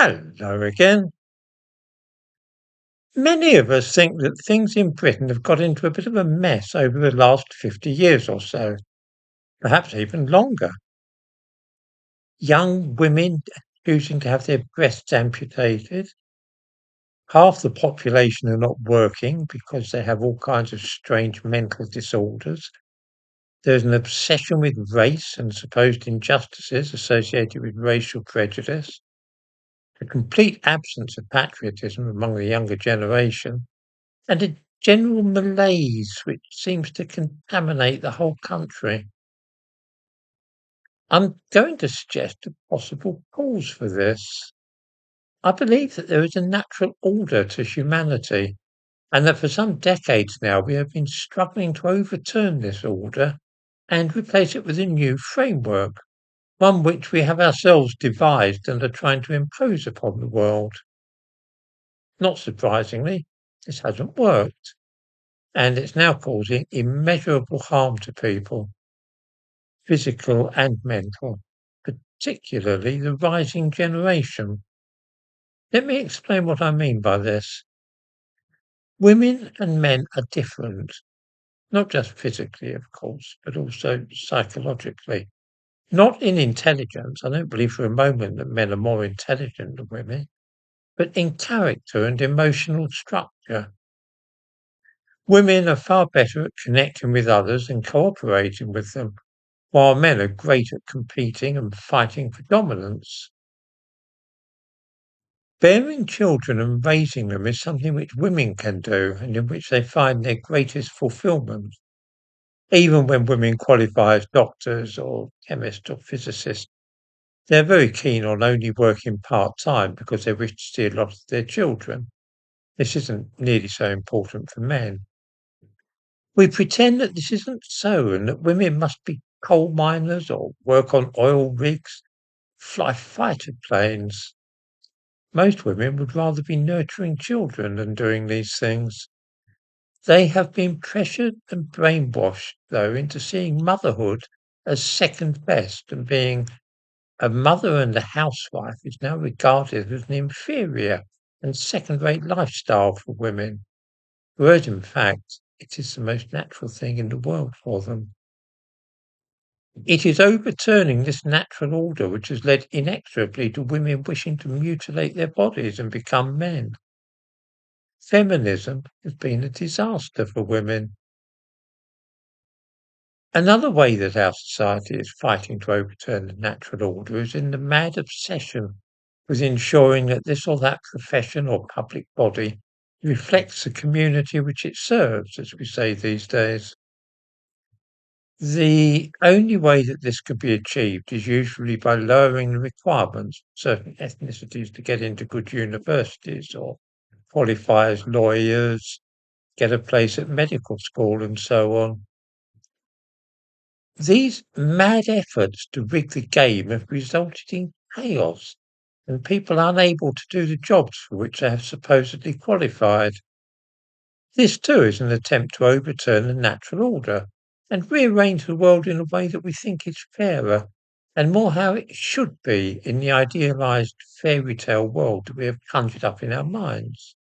Hello again. Many of us think that things in Britain have got into a bit of a mess over the last 50 years or so, perhaps even longer. Young women choosing to have their breasts amputated. Half the population are not working because they have all kinds of strange mental disorders. There's an obsession with race and supposed injustices associated with racial prejudice. A complete absence of patriotism among the younger generation and a general malaise which seems to contaminate the whole country. I'm going to suggest a possible cause for this. I believe that there is a natural order to humanity, and that for some decades now we have been struggling to overturn this order and replace it with a new framework, one which we have ourselves devised and are trying to impose upon the world. Not surprisingly, this hasn't worked, and it's now causing immeasurable harm to people, physical and mental, particularly the rising generation. Let me explain what I mean by this. Women and men are different, not just physically, of course, but also psychologically. Not in intelligence. I don't believe for a moment that men are more intelligent than women, but in character and emotional structure. Women are far better at connecting with others and cooperating with them, while men are great at competing and fighting for dominance. Bearing children and raising them is something which women can do and in which they find their greatest fulfillment. Even when women qualify as doctors or chemists or physicists, they're very keen on only working part-time because they wish to see a lot of their children. This isn't nearly so important for men. We pretend that this isn't so and that women must be coal miners or work on oil rigs, fly fighter planes. Most women would rather be nurturing children than doing these things. They have been pressured and brainwashed, though, into seeing motherhood as second best, and being a mother and a housewife is now regarded as an inferior and second-rate lifestyle for women, whereas in fact it is the most natural thing in the world for them. It is overturning this natural order which has led inexorably to women wishing to mutilate their bodies and become men. Feminism has been a disaster for women. Another way that our society is fighting to overturn the natural order is in the mad obsession with ensuring that this or that profession or public body reflects the community which it serves, as we say these days. The only way that this could be achieved is usually by lowering the requirements for certain ethnicities to get into good universities or qualify as lawyers, get a place at medical school, and so on. These mad efforts to rig the game have resulted in chaos and people unable to do the jobs for which they have supposedly qualified. This too is an attempt to overturn the natural order and rearrange the world in a way that we think is fairer and more how it should be in the idealized fairy tale world that we have conjured up in our minds.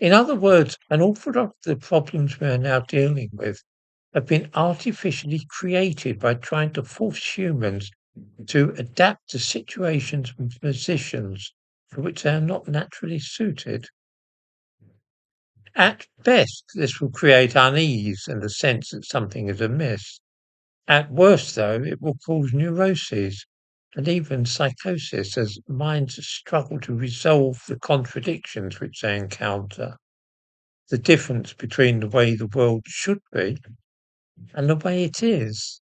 In other words, an awful lot of the problems we are now dealing with have been artificially created by trying to force humans to adapt to situations and positions for which they are not naturally suited. At best, this will create unease and a sense that something is amiss. At worst, though, it will cause neuroses and even psychosis as minds struggle to resolve the contradictions which they encounter, the difference between the way the world should be and the way it is.